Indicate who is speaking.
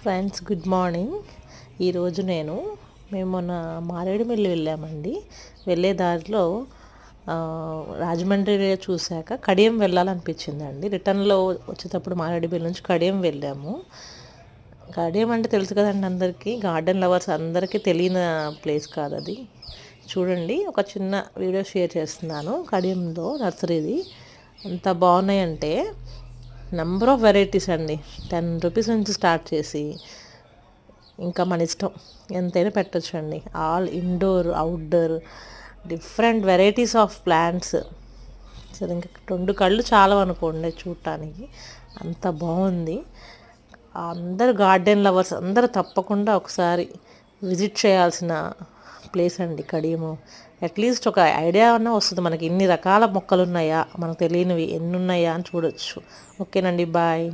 Speaker 1: Friends good morning. ఈరోజు మేము మొన్న మారేడుమిల్లి వెళ్ళామండి. వెళ్ళే దారిలో రాజమండ్రి చూశాక కడియం వెళ్ళాలనిపించిందండి. రిటర్న్లో వచ్చేటప్పుడు మారేడుమిల్లి నుంచి కడియం వెళ్ళాము. కడియం అంటే తెలుసు కదండి అందరికీ, గార్డెన్ లవర్స్ అందరికీ తెలియని ప్లేస్ కాదు అది. చూడండి, ఒక చిన్న వీడియో షేర్ చేస్తున్నాను. కడియంలో నర్సరీది ఎంత బాగున్నాయంటే నెంబర్ ఆఫ్ వెరైటీస్ అండి. 10 రూపీస్ నుంచి స్టార్ట్ చేసి ఇంకా మన ఇష్టం ఎంతైనా పెట్టచ్చు అండి. All indoor outdoor different varieties of plants. సరే, ఇంకా 2 కళ్ళు చాలా అనుకోండి చూడటానికి, అంత బాగుంది. అందరు గార్డెన్ లవర్స్ అందరూ తప్పకుండా ఒకసారి విజిట్ చేయాల్సిన ప్లేస్ అండి కడియము. అట్లీస్ట్ ఒక ఐడియా అన్నా వస్తుంది మనకి, ఇన్ని రకాల మొక్కలు ఉన్నాయా, మనకు తెలియనివి ఎన్ని ఉన్నాయా అని చూడొచ్చు. ఓకేనండి, బాయ్.